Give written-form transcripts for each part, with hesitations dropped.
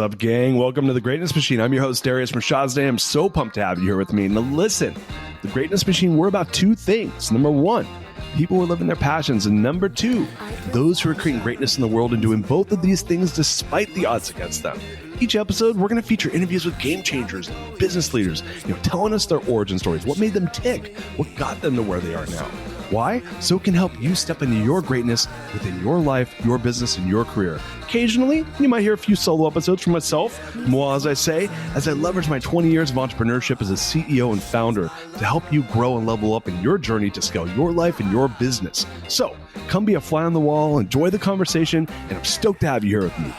What's up, gang? Welcome to the Greatness Machine. I'm your host, Darius Mirshahzadeh. I'm so pumped to have you here with me. Now listen, the Greatness Machine, we're about two things. Number one, people who are living their passions. And number two, those who are creating greatness in the world and doing both of these things despite the odds against them. Each episode, we're going to feature interviews with game changers, business leaders, telling us their origin stories, what made them tick, what got them to where they are now. Why? So it can help you step into your greatness within your life, your business, and your career. Occasionally, you might hear a few solo episodes from myself, moi, as I say, as I leverage my 20 years of entrepreneurship as a CEO and founder to help you grow and level up in your journey to scale your life and your business. So, come be a fly on the wall, enjoy the conversation, and I'm stoked to have you here with me.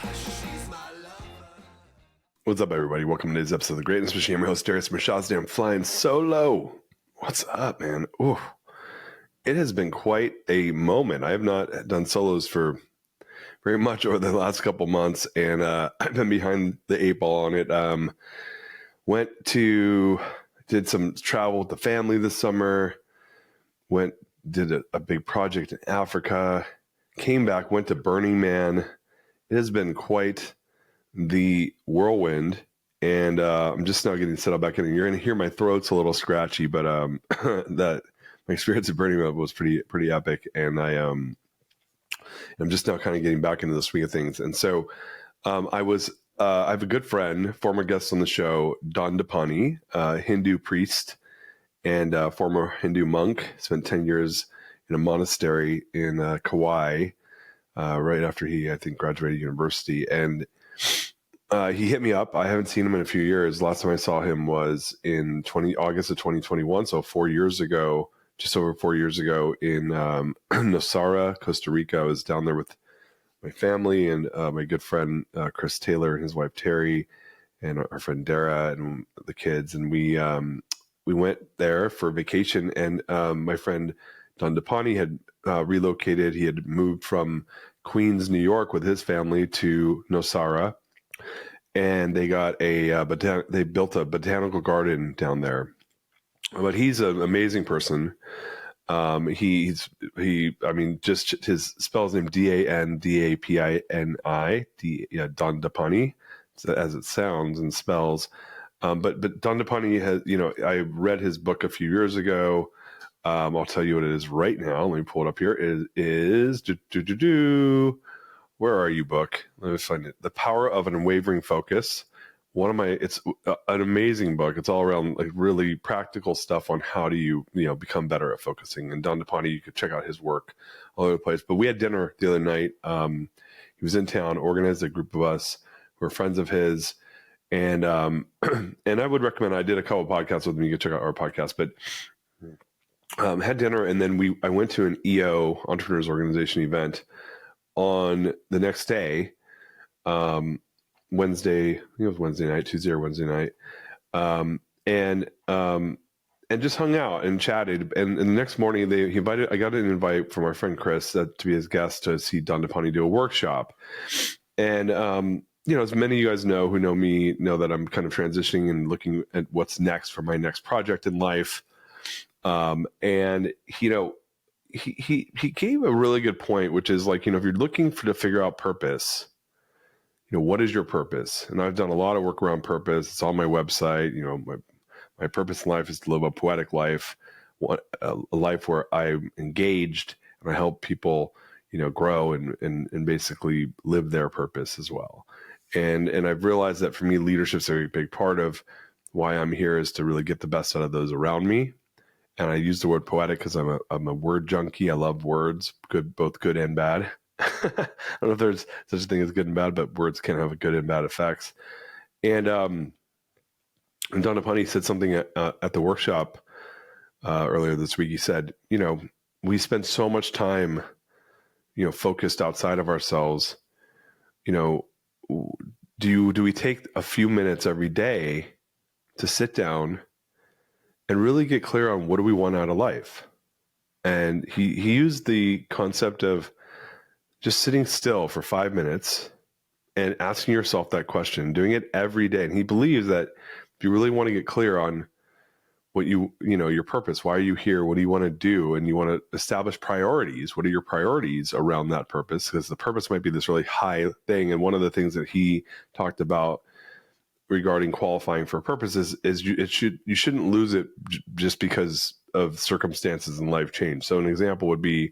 What's up, everybody? Welcome to today's episode of The Greatness Machine. I'm your host, Darius Mirshahzadeh. I'm flying solo. What's up, man? Ooh. It has been quite a moment. I have not done solos for very much over the last couple months, and I've been behind the eight ball on it. Did some travel with the family this summer, did a big project in Africa, came back, went to Burning Man. It has been quite the whirlwind, and I'm just now getting settled back in. You're going to hear my throat's a little scratchy, but my experience at Burning Man was pretty epic, and I'm just now kind of getting back into the swing of things. And so I have a good friend, former guest on the show, Dandapani, Hindu priest and former Hindu monk, spent 10 years in a monastery in Kauai right after he, I think, graduated university. And he hit me up. I haven't seen him in a few years. Last time I saw him was in August of 2021, so 4 years ago. Just over 4 years ago in Nosara, Costa Rica. I was down there with my family and my good friend Chris Taylor and his wife Terry and our friend Dara and the kids. And we went there for vacation. And my friend Dandapani had relocated. He had moved from Queens, New York, with his family to Nosara, and they got they built a botanical garden down there. But he's an amazing person. Just his spells name Dandapani, Dandapani, as it sounds and spells. But Dandapani has, I read his book a few years ago. I'll tell you what it is right now. Let me pull it up here. It is where are you, book? Let me find it. The Power of an Unwavering Focus. It's an amazing book. It's all around like really practical stuff on how do you become better at focusing. And Dandapani, you could check out his work all over the place. But we had dinner the other night. He was in town, organized a group of us who are friends of his, and and I would recommend. I did a couple of podcasts with him. You can check out our podcast. But had dinner, and then I went to an EO Entrepreneurs Organization event on the next day. Wednesday, I think it was Wednesday night, Tuesday or Wednesday night, and just hung out and chatted. And the next morning, I got an invite from our friend Chris to be his guest to see Dandapani do a workshop. And as many of you guys know who know me know that I'm kind of transitioning and looking at what's next for my next project in life. And he gave a really good point, which is like, if you're looking to figure out purpose. What is your purpose? And I've done a lot of work around purpose. It's on my website. My purpose in life is to live a poetic life, a life where I'm engaged and I help people, grow and basically live their purpose as well. And I've realized that for me, leadership's a very big part of why I'm here, is to really get the best out of those around me. And I use the word poetic because I'm a word junkie. I love words, both good and bad. I don't know if there's such a thing as good and bad, but words can have good and bad effects. And Dandapani said something at the workshop earlier this week. He said, we spend so much time, focused outside of ourselves. Do we take a few minutes every day to sit down and really get clear on what do we want out of life? And he used the concept of just sitting still for 5 minutes and asking yourself that question, doing it every day. And he believes that if you really want to get clear on your purpose. Why are you here? What do you want to do? And you want to establish priorities. What are your priorities around that purpose? Because the purpose might be this really high thing. And one of the things that he talked about regarding qualifying for purpose is you shouldn't lose it just because of circumstances in life change. So an example would be,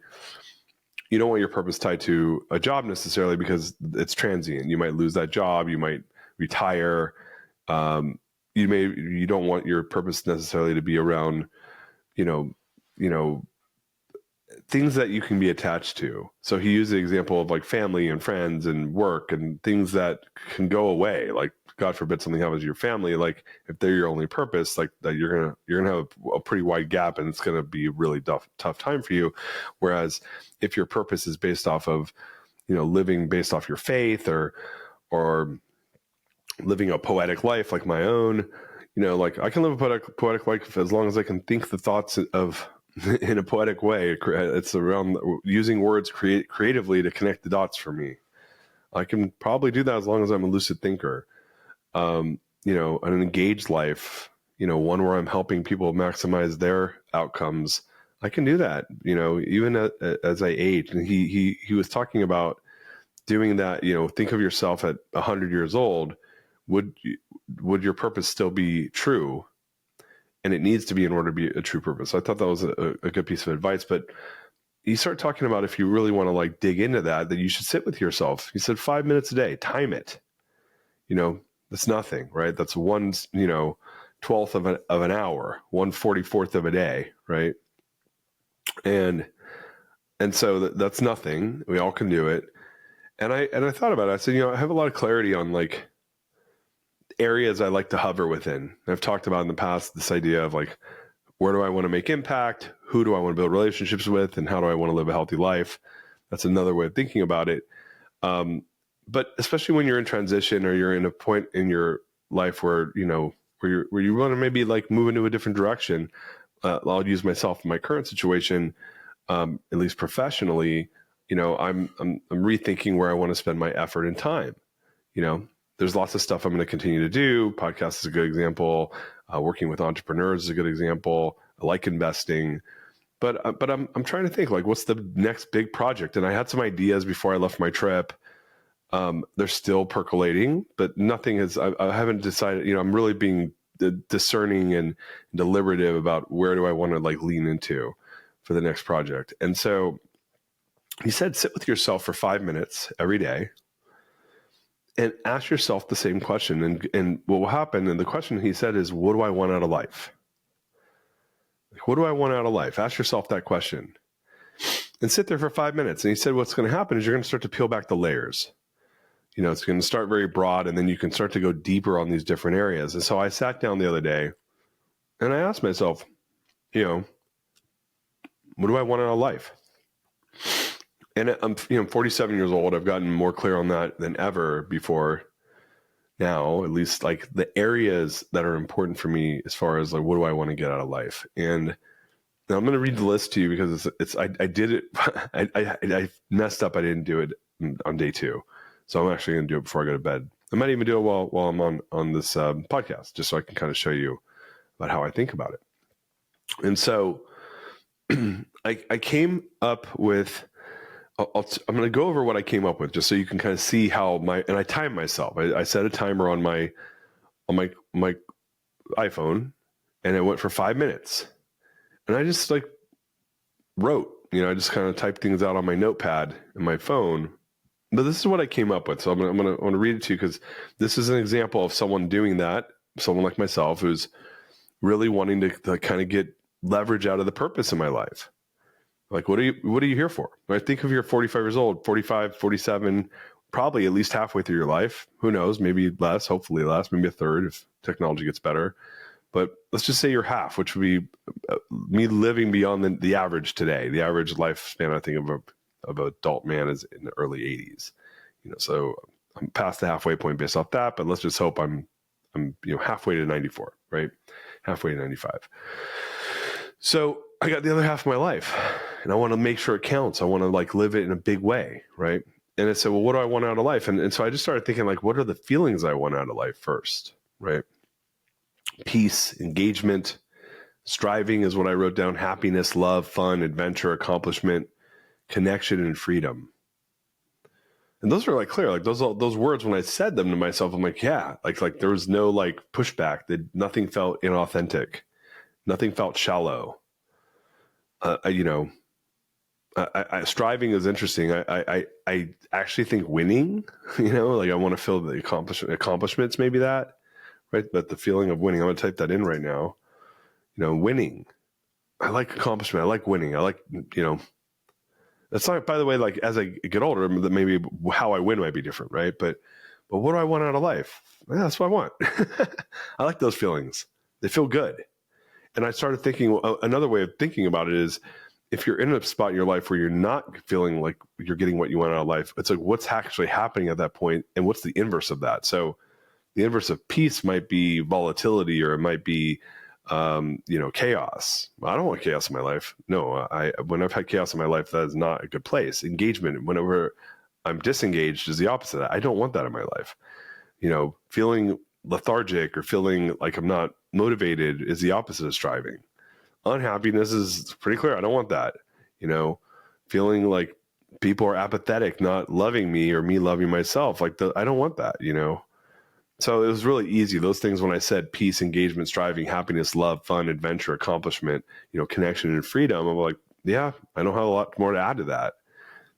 you don't want your purpose tied to a job necessarily because it's transient. You might lose that job. You might retire. You don't want your purpose necessarily to be around, things that you can be attached to. So he used the example of like family and friends and work and things that can go away. Like, God forbid something happens to your family. Like, if they're your only purpose, like that, you're gonna have a pretty wide gap, and it's gonna be a really tough time for you. Whereas if your purpose is based off of, living based off your faith or living a poetic life like my own, like I can live a poetic life as long as I can think the thoughts of in a poetic way. It's around using words creatively to connect the dots for me. I can probably do that as long as I'm a lucid thinker. An engaged life, one where I'm helping people maximize their outcomes. I can do that, even as I age. And he was talking about doing that. Think of yourself at 100 years old. Would your purpose still be true? And it needs to be in order to be a true purpose. So I thought that was a good piece of advice. But you start talking about, if you really want to like dig into that you should sit with yourself. He said 5 minutes a day, time it. That's nothing, right? That's one, 12th of an hour, 1/44 of a day, right? And so that's nothing. We all can do it. And I thought about it. I said, I have a lot of clarity on like areas I like to hover within. I've talked about in the past this idea of like, where do I want to make impact? Who do I want to build relationships with? And how do I want to live a healthy life? That's another way of thinking about it. But especially when you're in transition or you're in a point in your life where, where you want to maybe like move into a different direction. I'll use myself in my current situation, at least professionally. I'm rethinking where I want to spend my effort and time. There's lots of stuff I'm going to continue to do. Podcast is a good example. Working with entrepreneurs is a good example. I like investing, but I'm trying to think like, what's the next big project? And I had some ideas before I left my trip. They're still percolating, but nothing has. I haven't decided. I'm really being discerning and deliberative about where do I want to like lean into for the next project. And so he said, sit with yourself for 5 minutes every day and ask yourself the same question. And what will happen? And the question he said is, what do I want out of life? What do I want out of life? Ask yourself that question and sit there for 5 minutes. And he said, what's going to happen is you're going to start to peel back the layers. It's going to start very broad, and then you can start to go deeper on these different areas. And so I sat down the other day and I asked myself, what do I want out of life? And I'm 47 years old. I've gotten more clear on that than ever before now, at least like the areas that are important for me as far as like, what do I want to get out of life? And now I'm going to read the list to you because I did it. I messed up. I didn't do it on day 2. So I'm actually going to do it before I go to bed. I might even do it while I'm on this podcast, just so I can kind of show you about how I think about it. And so I came up with, I'm going to go over what I came up with just so you can kind of see how and I timed myself. I set a timer on my iPhone, and it went for 5 minutes. And I just like wrote, I just kind of typed things out on my notepad and my phone. But this is what I came up with. So I'm going to read it to you because this is an example of someone doing that, someone like myself who's really wanting to kind of get leverage out of the purpose in my life. Like, what are you here for? Right? Think of you're 45 years old, 45, 47, probably at least halfway through your life. Who knows? Maybe less, hopefully less, maybe a third if technology gets better. But let's just say you're half, which would be me living beyond the average today. The average lifespan, I think, of an adult man is in the early 80s. So I'm past the halfway point based off that, but let's just hope I'm halfway to 94, right? Halfway to 95. So I got the other half of my life, and I want to make sure it counts. I want to like live it in a big way, right? And I said, well, what do I want out of life? And so I just started thinking like, what are the feelings I want out of life first, right? Peace, engagement, Striving is what I wrote down: happiness, love, fun, adventure, accomplishment, connection, and freedom. And those are like clear, like those words, when I said them to myself, I'm like, yeah, like there was no like pushback. Nothing felt inauthentic. Nothing felt shallow. Striving is interesting. I actually think winning, like I want to feel the accomplishments, maybe that, right? But the feeling of winning, I'm going to type that in right now. Winning. I like accomplishment. I like winning. I like, that's not, by the way, like as I get older, maybe how I win might be different, right? But what do I want out of life? Yeah, that's what I want. I like those feelings. They feel good. And I started thinking, another way of thinking about it is, if you're in a spot in your life where you're not feeling like you're getting what you want out of life, it's like, what's actually happening at that point, and what's the inverse of that? So the inverse of peace might be volatility, or it might be, chaos. I don't want chaos in my life. No, when I've had chaos in my life, that is not a good place. Engagement, whenever I'm disengaged, is the opposite of that. I don't want that in my life. Feeling lethargic or feeling like I'm not motivated is the opposite of striving. Unhappiness is pretty clear. I don't want that. Feeling like people are apathetic, not loving me, or me loving myself. I don't want that, So it was really easy. Those things, when I said peace, engagement, striving, happiness, love, fun, adventure, accomplishment, connection, and freedom, I'm like, yeah, I don't have a lot more to add to that.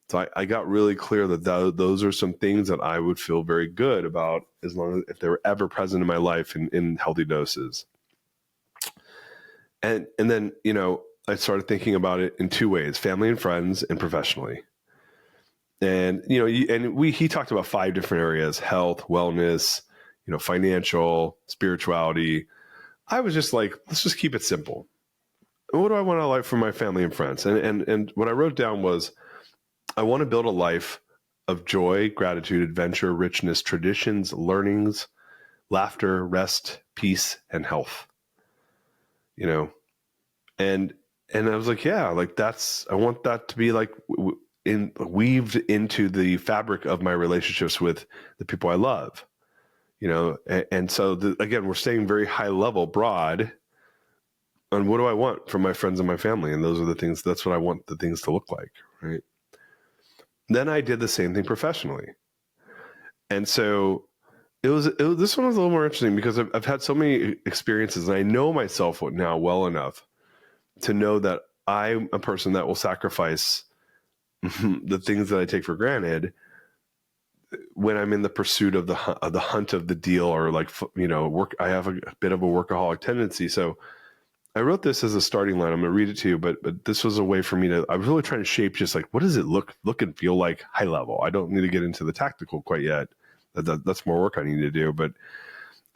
So I got really clear that those are some things that I would feel very good about, as long as if they were ever present in my life in healthy doses. And then, I started thinking about it in two ways: family and friends, and professionally. And, he talked about 5 different areas: health, wellness, financial, spirituality. I was just like, let's just keep it simple. What do I want out of life from my family and friends? And what I wrote down was, I want to build a life of joy, gratitude, adventure, richness, traditions, learnings, laughter, rest, peace, and health. And I was like, yeah, like I want that to be like weaved into the fabric of my relationships with the people I love. And so again, we're staying very high level, broad, on what do I want from my friends and my family, and those are the things. That's what I want the things to look like, right? Then I did the same thing professionally, and so this one was a little more interesting, because I've had so many experiences, and I know myself now well enough to know that I'm a person that will sacrifice the things that I take for granted when I'm in the pursuit of the hunt of the deal, or work. I have a bit of a workaholic tendency. So I wrote this as a starting line. I'm going to read it to you, but this was a way for me to, I was really trying to shape just like, what does it look and feel like high level? I don't need to get into the tactical quite yet. That's more work I need to do. But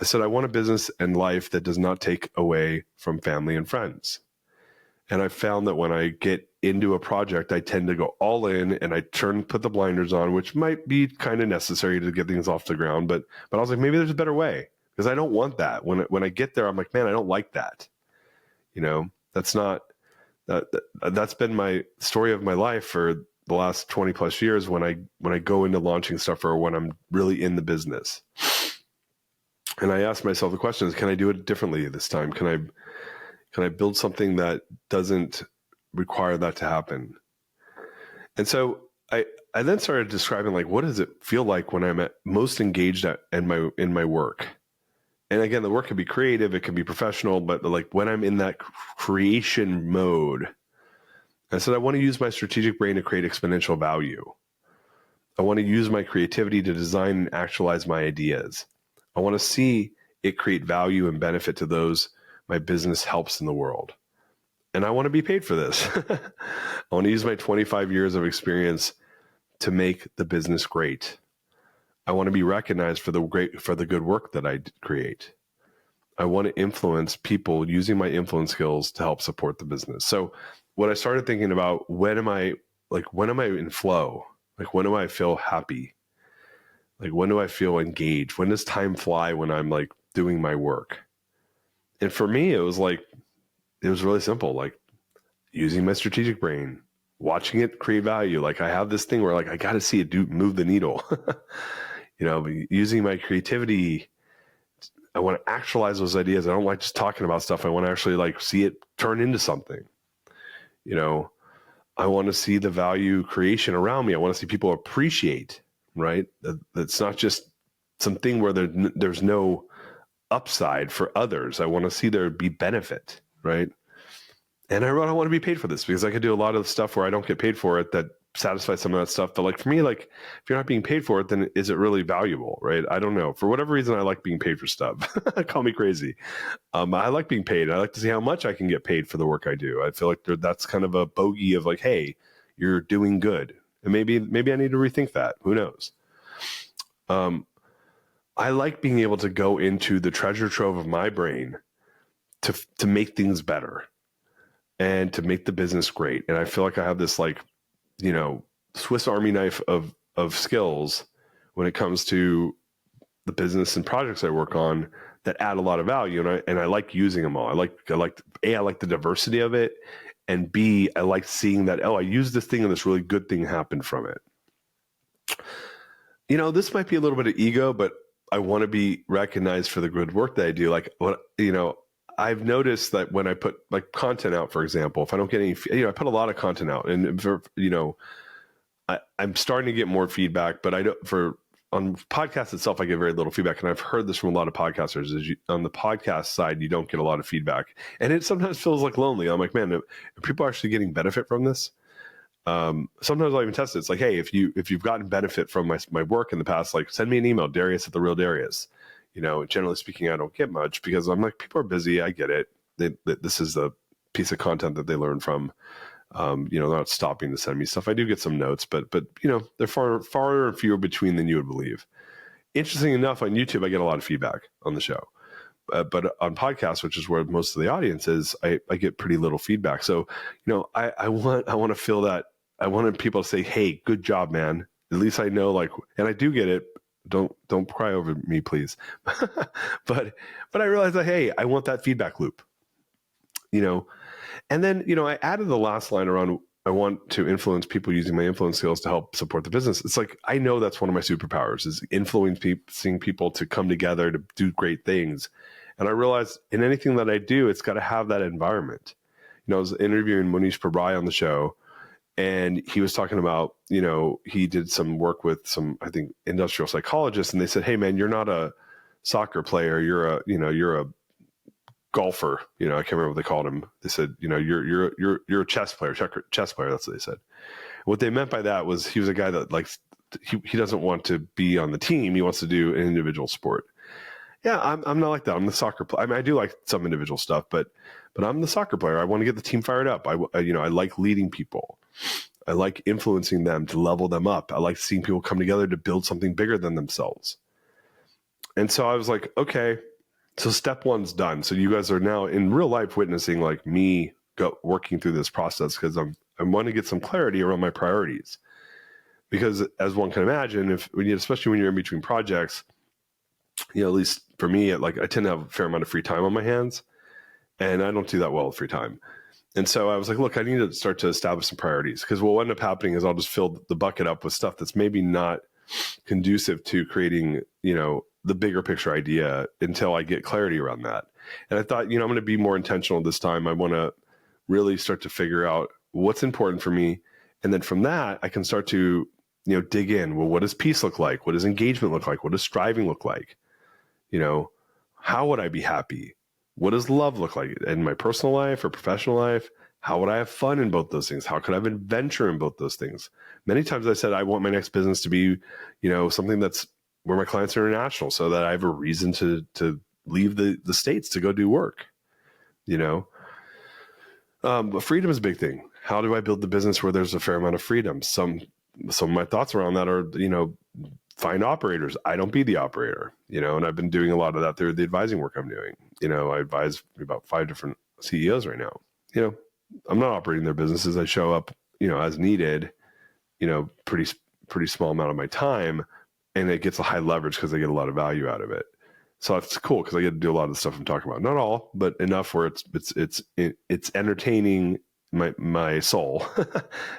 I said, I want a business and life that does not take away from family and friends. And I found that when I get into a project, I tend to go all in, and I put the blinders on, which might be kind of necessary to get things off the ground. But I was like, maybe there's a better way, because I don't want that. When I get there, I'm like, man, I don't like that. That's not, that's been my story of my life for the last 20 plus years, when I go into launching stuff, or when I'm really in the business. And I ask myself the questions: can I do it differently this time? Can I build something that doesn't require that to happen? And so I then started describing, like, what does it feel like when I'm most engaged in my work? And again, the work can be creative, it can be professional, but like when I'm in that creation mode, I said, I want to use my strategic brain to create exponential value. I want to use my creativity to design and actualize my ideas. I want to see it create value and benefit to those my business helps in the world. And I want to be paid for this. I want to use my 25 years of experience to make the business great. I want to be recognized for the good work that I create. I want to influence people using my influence skills to help support the business. So what I started thinking about, when am I in flow? Like, when do I feel happy? Like, when do I feel engaged? When does time fly when I'm like doing my work? And for me, it was really simple, like using my strategic brain, watching it create value. Like, I have this thing where like, I got to see it move the needle, using my creativity, I want to actualize those ideas. I don't like just talking about stuff. I want to actually like see it turn into something. You know, I want to see the value creation around me. I want to see people appreciate, right? That's not just something where there's no upside for others. I want to see there be benefit, right? And I don't want to be paid for this because I could do a lot of stuff where I don't get paid for it that satisfies some of that stuff. But like for me, like if you're not being paid for it, then is it really valuable, right? I don't know. For whatever reason, I like being paid for stuff. Call me crazy. I like being paid. I like to see how much I can get paid for the work I do. I feel like that's kind of a bogey of like, hey, you're doing good. And maybe I need to rethink that. Who knows? I like being able to go into the treasure trove of my brain to make things better and to make the business great. And I feel like I have this like, you know, Swiss Army knife of skills when it comes to the business and projects I work on that add a lot of value. And I like using them all. I like A, I like the diversity of it. And B, I like seeing that, oh, I used this thing and this really good thing happened from it. You know, this might be a little bit of ego, but I want to be recognized for the good work that I do. Like, what, you know, I've noticed that when I put like content out, for example, if I don't get any, you know, I put a lot of content out and for, you know, I'm starting to get more feedback, but I don't, on podcast itself, I get very little feedback. And I've heard this from a lot of podcasters is on the podcast side, you don't get a lot of feedback and it sometimes feels like lonely. I'm like, man, are people actually getting benefit from this? Sometimes I'll even test it. It's like, hey, if you've gotten benefit from my work in the past, like send me an email, Darius at The Real Darius. You know, generally speaking, I don't get much because I'm like, people are busy. I get it. This is a piece of content that they learn from. You know, they're not stopping to send me stuff. I do get some notes, but you know, they're far and fewer between than you would believe. Interesting enough, on YouTube, I get a lot of feedback on the show. But on podcasts, which is where most of the audience is, I get pretty little feedback. So, you know, I want to feel that. I wanted people to say, hey, good job, man. At least I know, like, and I do get it. Don't cry over me, please. but I realized that, hey, I want that feedback loop, you know. And then, you know, I added the last line around, I want to influence people using my influence skills to help support the business. It's like, I know that's one of my superpowers is influencing people to come together to do great things. And I realized in anything that I do, it's got to have that environment. You know, I was interviewing Monish Pabrai on the show, and he was talking about, you know, he did some work with some, I think, industrial psychologists, and they said, hey, man, you're not a soccer player. You're a golfer. You know, I can't remember what they called him. They said, you know, you're a chess player, chess player. That's what they said. What they meant by that was he was a guy that likes, he doesn't want to be on the team. He wants to do an individual sport. Yeah, I'm not like that. I'm the soccer player. I mean, I do like some individual stuff, but I'm the soccer player. I want to get the team fired up. I like leading people. I like influencing them to level them up. I like seeing people come together to build something bigger than themselves. And so I was like, okay, so step one's done. So you guys are now in real life witnessing like me working through this process because I want to get some clarity around my priorities. Because as one can imagine, especially when you're in between projects, you know, at least for me, I tend to have a fair amount of free time on my hands, and I don't do that well with free time. And so I was like, look, I need to start to establish some priorities because what will end up happening is I'll just fill the bucket up with stuff that's maybe not conducive to creating, you know, the bigger picture idea until I get clarity around that. And I thought, you know, I'm going to be more intentional this time. I want to really start to figure out what's important for me. And then from that, I can start to, you know, dig in. Well, what does peace look like? What does engagement look like? What does striving look like? You know, how would I be happy? What does love look like in my personal life or professional life? How would I have fun in both those things? How could I have adventure in both those things? Many times I said, I want my next business to be, you know, something that's where my clients are international so that I have a reason to leave the States to go do work, you know? But freedom is a big thing. How do I build the business where there's a fair amount of freedom? Some of my thoughts around that are, you know, find operators. I don't be the operator, you know, and I've been doing a lot of that through the advising work I'm doing. You know, I advise about 5 different CEOs right now. You know, I'm not operating their businesses. I show up, you know, as needed, you know, pretty small amount of my time, and it gets a high leverage because I get a lot of value out of it. So it's cool because I get to do a lot of the stuff I'm talking about. Not all, but enough where it's entertaining my soul.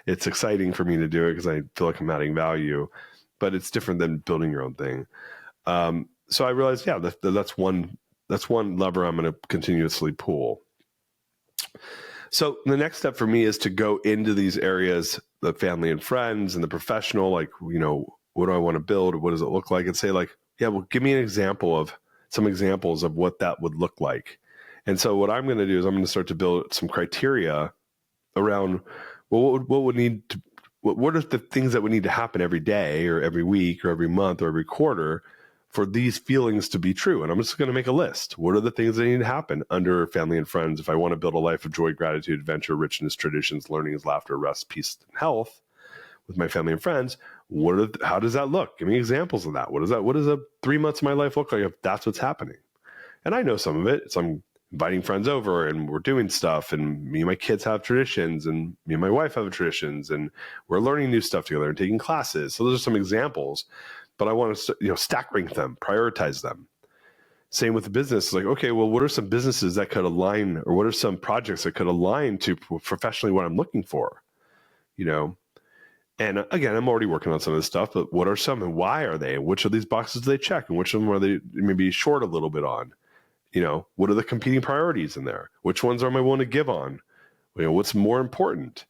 It's exciting for me to do it because I feel like I'm adding value, but it's different than building your own thing. So I realized, yeah, that's one that's one lever I'm going to continuously pull. So the next step for me is to go into these areas, the family and friends and the professional, like, what do I want to build? What does it look like? And say like, yeah, well, give me some examples of what that would look like. And so what I'm going to do is I'm going to start to build some criteria around, well, what are the things that would need to happen every day or every week or every month or every quarter for these feelings to be true? And I'm just going to make a list. What are the things that need to happen under family and friends if I want to build a life of joy, gratitude, adventure, richness, traditions, learnings, laughter, rest, peace, and health with my family and friends? How does that look? Give me examples of that. What does a 3 months of my life look like if that's what's happening? And I know some of it. So I'm inviting friends over and we're doing stuff, and me and my kids have traditions, and me and my wife have traditions, and we're learning new stuff together and taking classes. So those are some examples, but I want to, stack rank them, prioritize them. Same with the business. Like, okay, well, what are some businesses that could align, or what are some projects that could align to professionally what I'm looking for? And again, I'm already working on some of this stuff, but what are some and why are they? Which of these boxes do they check, and which of them are they maybe short a little bit on? What are the competing priorities in there? Which ones am I willing to give on? What's more important?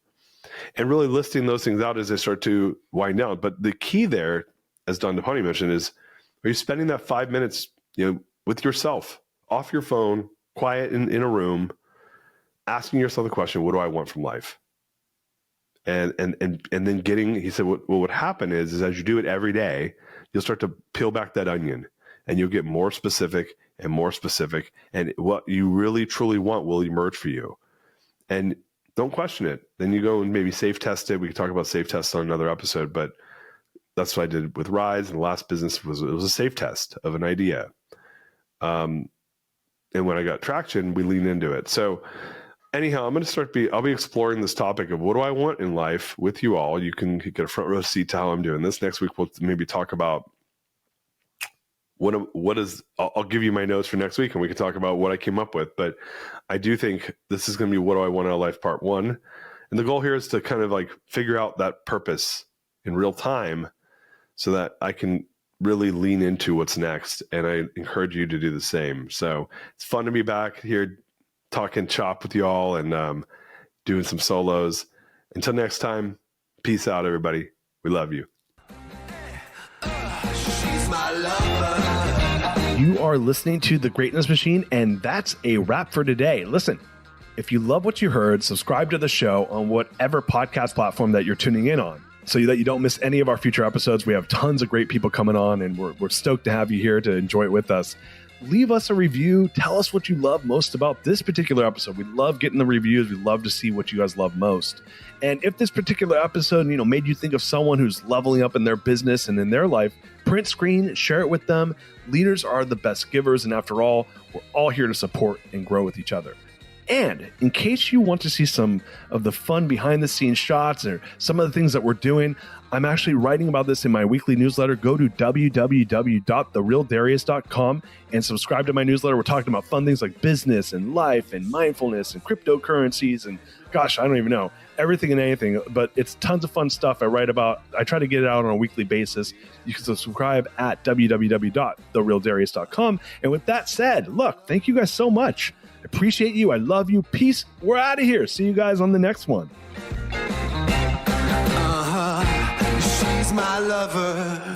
And really listing those things out as I start to wind down. But the key there, as Dandapani mentioned, is, are you spending that 5 minutes, with yourself, off your phone, quiet in a room, asking yourself the question, what do I want from life? And then he said, what would happen is as you do it every day, you'll start to peel back that onion, and you'll get more specific, and what you really truly want will emerge for you. And don't question it. Then you go and maybe safe test it. We can talk about safe tests on another episode, but that's what I did with Rise. And the last business was a safe test of an idea. And when I got traction, we leaned into it. So anyhow, I'll be exploring this topic of what do I want in life with you all. You can get a front row seat to how I'm doing this. Next week, we'll maybe talk about I'll give you my notes for next week, and we can talk about what I came up with. But I do think this is going to be what do I want out of life part 1. And the goal here is to kind of like figure out that purpose in real time so that I can really lean into what's next. And I encourage you to do the same. So it's fun to be back here talking chop with y'all and doing some solos. Until next time, peace out, everybody. We love you. She's my lover. You are listening to The Greatness Machine, and that's a wrap for today. Listen, if you love what you heard, subscribe to the show on whatever podcast platform that you're tuning in on so that you don't miss any of our future episodes. We have tons of great people coming on, and we're stoked to have you here to enjoy it with us. Leave us a review. Tell us what you love most about this particular episode. We love getting the reviews. We love to see what you guys love most. And if this particular episode, made you think of someone who's leveling up in their business and in their life, print screen, share it with them. Leaders are the best givers. And after all, we're all here to support and grow with each other. And in case you want to see some of the fun behind the scenes shots or some of the things that we're doing, I'm actually writing about this in my weekly newsletter. Go to www.therealdarius.com and subscribe to my newsletter. We're talking about fun things like business and life and mindfulness and cryptocurrencies and gosh, I don't even know, everything and anything, but it's tons of fun stuff I write about. I try to get it out on a weekly basis. You can subscribe at www.therealdarius.com. And with that said, look, thank you guys so much. I appreciate you. I love you. Peace. We're out of here. See you guys on the next one. She's my lover.